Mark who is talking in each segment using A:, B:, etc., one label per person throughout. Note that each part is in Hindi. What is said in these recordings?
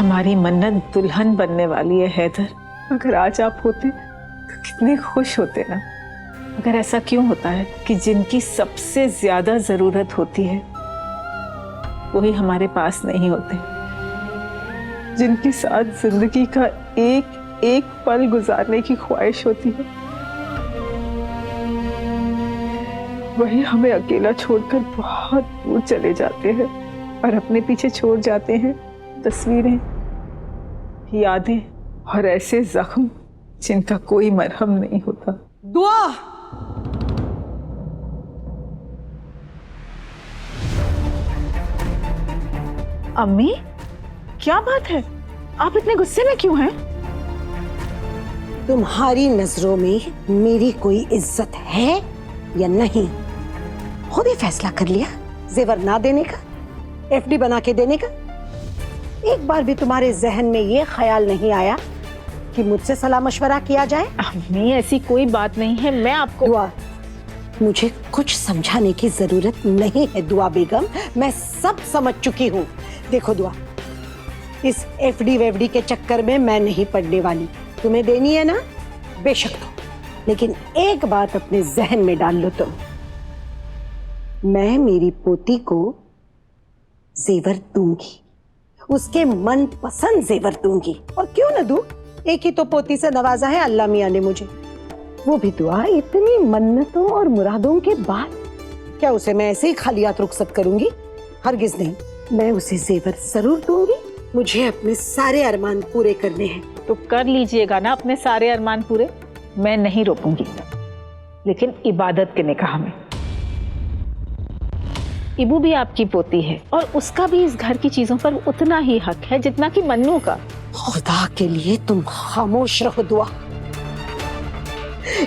A: हमारी मन्नत दुल्हन बनने वाली है हैदर। अगर आज आप होते तो कितने खुश होते ना। मगर ऐसा क्यों होता है कि जिनकी सबसे ज्यादा जरूरत होती है वही हमारे पास नहीं होते, जिनके साथ जिंदगी का एक एक पल गुजारने की ख्वाहिश होती है वही हमें अकेला छोड़कर बहुत दूर चले जाते हैं और अपने पीछे छोड़ जाते हैं तस्वीरें, यादें और ऐसे जख्म जिनका कोई मरहम नहीं होता।
B: दुआ,
A: अम्मी क्या बात है, आप इतने गुस्से में क्यों हैं?
B: तुम्हारी नजरों में मेरी कोई इज्जत है या नहीं? खुद ही फैसला कर लिया जेवर ना देने का, एफडी बना के देने का। एक बार भी तुम्हारे जहन में ये ख्याल नहीं आया कि मुझसे सलाह मशवरा किया जाए?
A: अम्मी ऐसी कोई बात नहीं है, मैं आपको।
B: दुआ, मुझे कुछ समझाने की जरूरत नहीं है दुआ बेगम, मैं सब समझ चुकी हूँ। देखो दुआ, इस एफडी वेफडी के चक्कर में मैं नहीं पड़ने वाली। तुम्हें देनी है ना, बेशक दो, लेकिन एक बात अपने जहन में डाल लो तुम, मैं मेरी पोती को जेवर दूंगी, उसके मन पसंद जेवर दूंगी। और क्यों ना दूं, एक ही तो पोती से नवाजा है अल्लाह मियां ने मुझे, वो भी दुआ इतनी मन्नतों और मुरादों के बाद। क्या उसे मैं ऐसे ही खाली हाथ रुखसत करूंगी? हरगिज नहीं, मैं उसे जेवर जरूर दूंगी। मुझे अपने सारे अरमान पूरे करने हैं।
A: तो कर लीजिएगा ना अपने सारे अरमान पूरे, मैं नहीं रोकूंगी, लेकिन इबादत के निकाह में। इबू भी आपकी पोती है और उसका भी इस घर की चीजों पर उतना ही हक है जितना कि मन्नू का।
B: खुदा के लिए तुम खामोश रहो दुआ।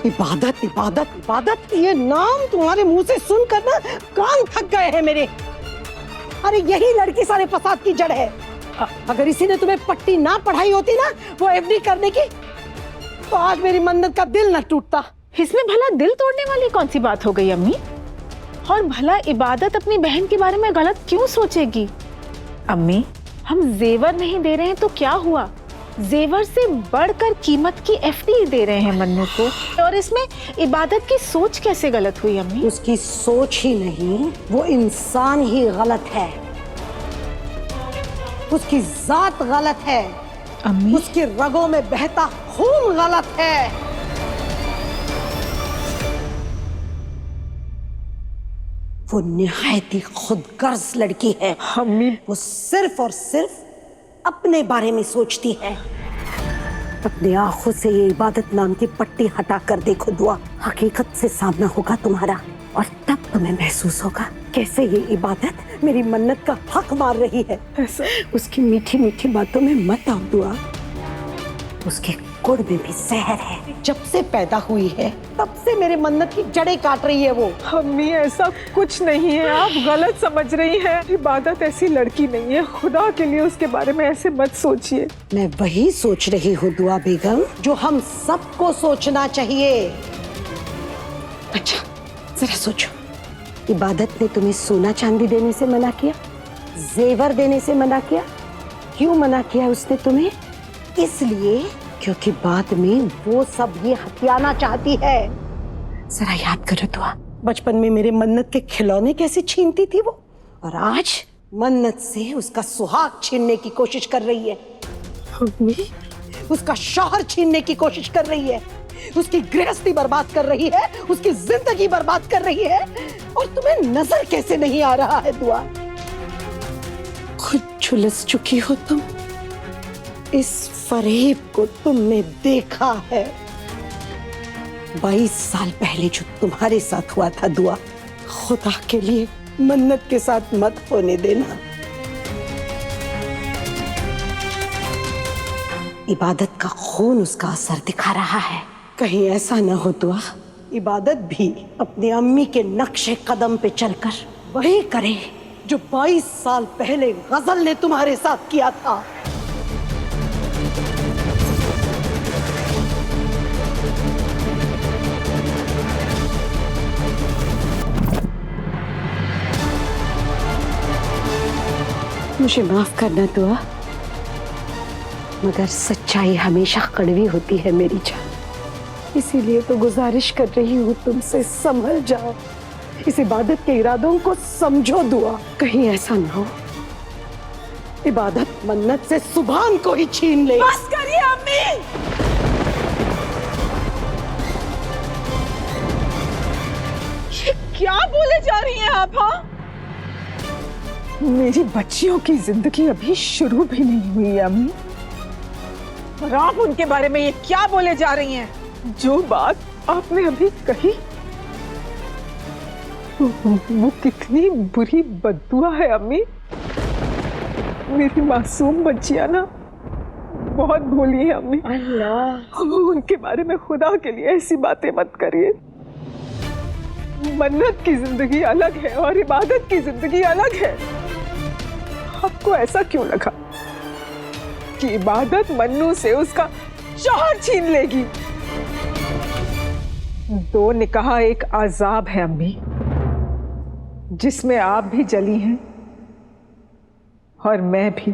B: इबादत इबादत इबादत, ये नाम तुम्हारे मुंह से सुनकर ना कान थक गए हैं मेरे। अरे यही लड़की सारे फसाद की जड़ है। अगर इसी ने तुम्हें पट्टी ना पढ़ाई होती ना वो एफडी करने की, तो आज मेरी मन्नत का दिल ना टूटता।
A: इसमें भला दिल तोड़ने वाली कौन सी बात हो गई अम्मी? और भला इबादत अपनी बहन के बारे में गलत क्यों सोचेगी? अम्मी, हम जेवर नहीं दे रहे हैं तो क्या हुआ? जेवर से बढ़कर कीमत की एफडी दे रहे हैं मन्नू को, और इसमें इबादत की सोच कैसे गलत हुई अम्मी?
B: उसकी सोच ही नहीं, वो इंसान ही गलत है। उसकी जात गलत है
A: अम्मी,
B: उसकी रगों में बहता खून गलत है। वो निहायत ही खुदगर्ज लड़की है
A: अम्मी।
B: वो सिर्फ और सिर्फ अपने बारे में सोचती है। अपने आंखों से ये इबादत नाम की पट्टी हटा कर देखो दुआ, हकीकत से सामना होगा तुम्हारा, और तब तुम्हें महसूस होगा कैसे ये इबादत मेरी मन्नत का हक मार रही है। उसकी मीठी मीठी बातों में मत आओ दुआ, उसके गुड़ में भी जहर है। जब से पैदा हुई है तब से मेरे मन्नत की जड़ें काट रही है वो।
A: अम्मी ऐसा कुछ नहीं है, आप गलत समझ रही हैं। इबादत ऐसी लड़की नहीं है, खुदा के लिए उसके बारे में ऐसे मत सोचिए।
B: मैं वही सोच रही हूँ दुआ बेगम जो हम सबको सोचना चाहिए। अच्छा जरा सोचो, इबादत ने तुम्हें सोना चांदी देने से मना किया, जेवर देने से मना किया? क्यों मना किया उसने तुम्हें? इसलिए क्योंकि बाद में वो सब ये हथियाना चाहती है। जरा याद करो दुआ, बचपन में मेरे मन्नत के खिलौने कैसे छीनती थी वो, और आज मन्नत से उसका सुहाग छीनने की कोशिश कर रही है। उसका शौहर छीनने की कोशिश कर रही है, उसकी गृहस्थी बर्बाद कर रही है, उसकी जिंदगी बर्बाद कर रही है, और तुम्हें नजर कैसे नहीं आ रहा है दुआ? खुद झुलस चुकी हो तुम, इस फरेब को तुमने देखा है। 22 साल पहले जो तुम्हारे साथ हुआ था दुआ, खुदा के लिए मन्नत के साथ मत होने देना। इबादत का खून उसका असर दिखा रहा है, कहीं ऐसा न हो दुआ इबादत भी अपनी अम्मी के नक्शे कदम पे चलकर वही करे जो 22 साल पहले गजल ने तुम्हारे साथ किया था। मुझे माफ करना दुआ, मगर सच्चाई हमेशा कड़वी होती है मेरी जान। इसीलिए तो गुजारिश कर रही हूँ तुमसे, संभल जाओ, इस इबादत के इरादों को समझो दुआ। कहीं ऐसा ना हो इबादत मन्नत से सुभान को ही छीन ले।
A: बस करिए अम्मी। ये क्या बोले जा रही हैं आप? हाँ, मेरी बच्चियों की जिंदगी अभी शुरू भी नहीं हुई है अम्मी, और आप उनके बारे में ये क्या बोले जा रही हैं? जो बात आपने अभी कही वो कितनी बुरी बद्दुआ है अम्मी। मेरी मासूम बच्चियां ना बहुत भोली है अम्मी। अल्लाह, उनके बारे में खुदा के लिए ऐसी बातें मत करिए। मन्नत की जिंदगी अलग है और इबादत की जिंदगी अलग है। आपको ऐसा क्यों लगा कि इबादत मन्नू से उसका शौहर छीन लेगी? दो निकाह एक आजाब है अम्मी, जिसमें आप भी जली हैं और मैं भी।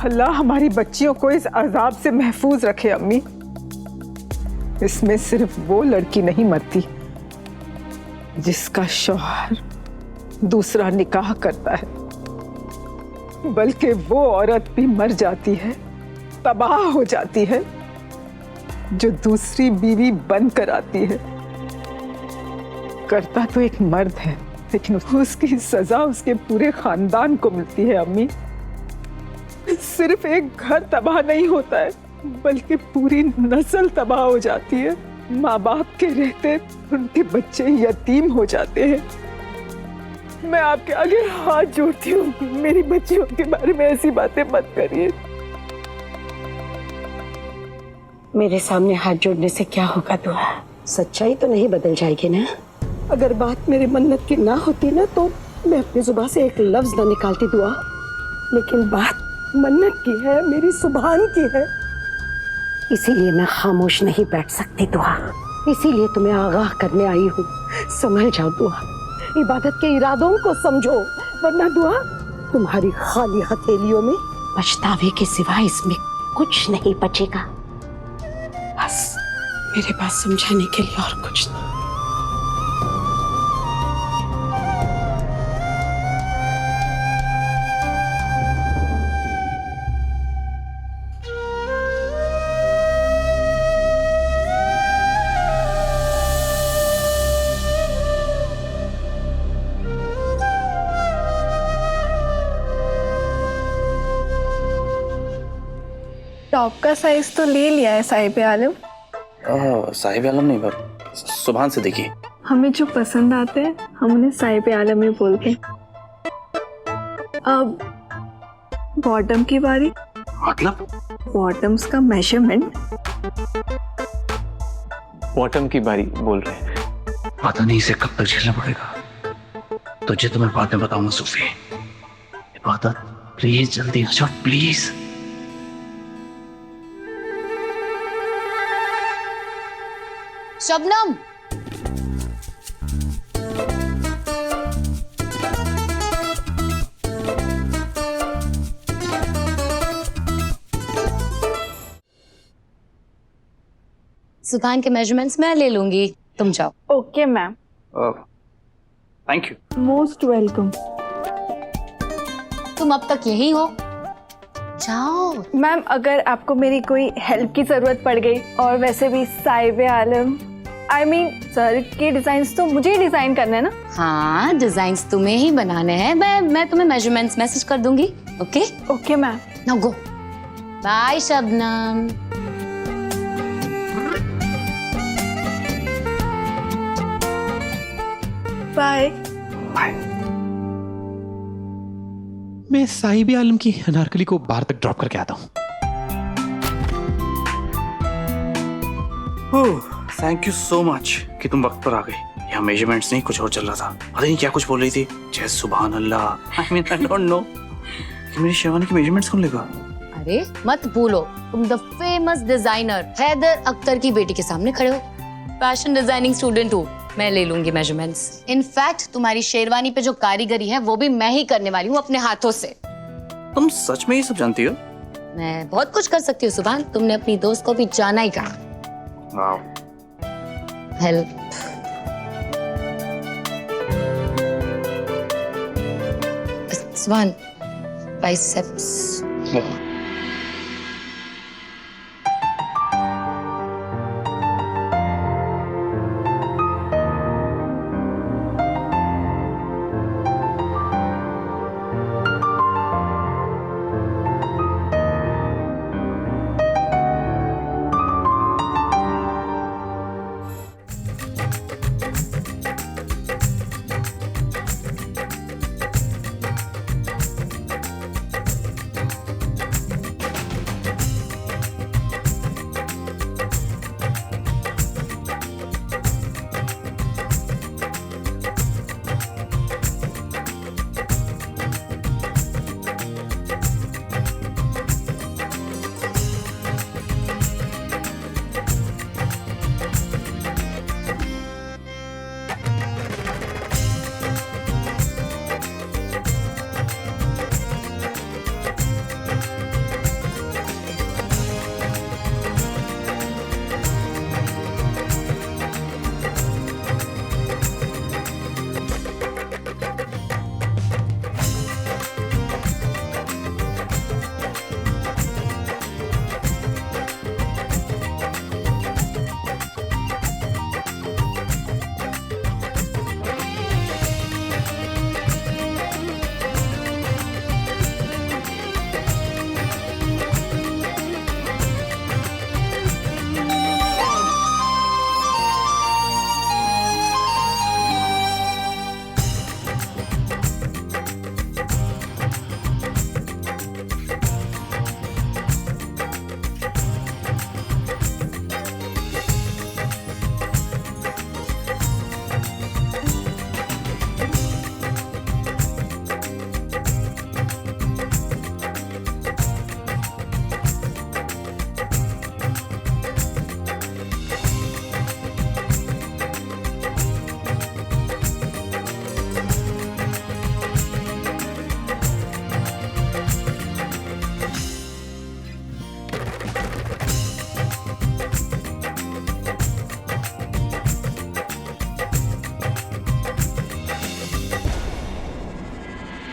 A: अल्लाह हमारी बच्चियों को इस अजाब से महफूज रखे अम्मी। इसमें सिर्फ वो लड़की नहीं मरती जिसका शौहर दूसरा निकाह करता है, बल्कि वो औरत भी मर जाती है, तबाह हो जाती है, जो दूसरी बीवी बनकर आती है। करता तो एक मर्द है, लेकिन उसकी सजा उसके पूरे खानदान को मिलती है अम्मी। सिर्फ एक घर तबाह नहीं होता है, बल्कि पूरी नस्ल तबाह हो जाती है। माँ बाप के रहते उनके बच्चे यतीम हो जाते हैं। मैं आपके आगे हाथ जोड़ती हूँ, मेरी बच्चियों के बारे में ऐसी बातें मत करिए।
B: मेरे सामने हाथ जोड़ने से क्या होगा दुआ? सच्चाई तो नहीं बदल जाएगी ना। अगर बात मेरी मन्नत की ना होती ना तो मैं अपनी जुबान से एक लफ्ज ना निकालती दुआ, लेकिन बात मन्नत की है, मेरी सुभान की है, इसीलिए मैं खामोश नहीं बैठ सकती दुआ। इसीलिए तुम्हें आगाह करने आई हूँ, समझ जाओ दुआ, इबादत के इरादों को समझो, वरना दुआ तुम्हारी खाली हथेलियों में पछतावे के सिवा इसमें कुछ नहीं बचेगा। बस मेरे पास समझाने के लिए और कुछ नहीं।
C: टॉप का साइज तो ले लिया है साहिब आलम।
D: साहिब आलम नहीं, पर सुभान से देखिए।
C: हमें जो पसंद आते हैं हम उन्हें साहिब आलम ही बोलते हैं। अब बॉटम की बारी।
D: मतलब?
C: बॉटम्स का मेजरमेंट।
E: बॉटम की बारी बोल रहे हैं।
D: पता नहीं इसे कब तक झेलना पड़ेगा। तुझे तो मैं बाद में बताऊंगा सूफी। इबादत प्लीज जल्दी आ जाओ प्लीज।
F: शबनम, सुभान के मेजरमेंट्स मैं ले लूंगी, तुम जाओ।
C: Okay ma'am.
D: Thank you.
C: Most welcome.
F: तुम अब तक यही हो, जाओ।
C: मैम अगर आपको मेरी कोई हेल्प की जरूरत पड़ गई, और वैसे भी साहिब आलम सर के डिजाइन्स तो मुझे ही डिजाइन करने हैं ना।
F: हाँ, डिजाइन्स तुम्हें ही बनाने हैं। मैं तुम्हें मेजरमेंट्स मैसेज कर दूंगी। Okay
C: okay ma'am.
F: Now go. Bye Shabnam.
C: Bye.
E: मैं साहिब आलम की अनारकली को बाहर तक ड्रॉप करके आता हूँ।
D: थैंक यू सो मच कि तुम वक्त पर आ गई। यहाँ मेजरमेंट्स नहीं, कुछ और चल रहा था। पता नहीं क्या कुछ बोल रही थी। जय सुभान अल्लाह। आई डोंट नो कि मेरी शेवानी की मेजरमेंट्स कौन लेगा।
F: अरे मत भूलो, तुम the famous designer Haider Akhtar की बेटी के सामने खड़े हो। फैशन डिजाइनिंग स्टूडेंट हो, मैं ले लूंगी मेजरमेंट्स। इनफैक्ट तुम्हारी शेरवानी पे जो कारीगरी है वो भी मैं ही करने वाली हूँ अपने हाथों से।
D: तुम सच में ये सब जानती हो?
F: मैं बहुत कुछ कर सकती हूँ सुभान, तुमने अपनी दोस्त को भी जाना ही कहा।
D: वाह।
F: हेल्प। सुभान, बाइसेप्स।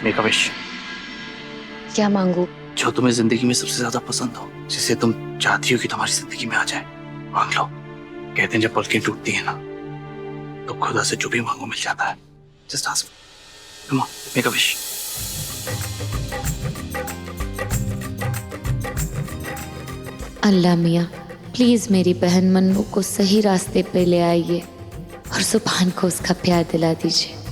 D: Make a wish.
F: क्या मांगू?
D: जो तुम्हें जिंदगी में सबसे ज्यादा पसंद हो, जिसे तुम चाहती हो कि तुम्हारी जिंदगी में आ जाए, मांग लो। कहते हैं जब पलकें टूटती है ना, तो खुदा से जो भी मांगो मिल जाता है। Just ask. Come on, make a wish.
F: Allah मियाँ, प्लीज मेरी बहन मन्नू को सही रास्ते पे ले आइए और सुभान को उसका प्यार दिला दीजिए।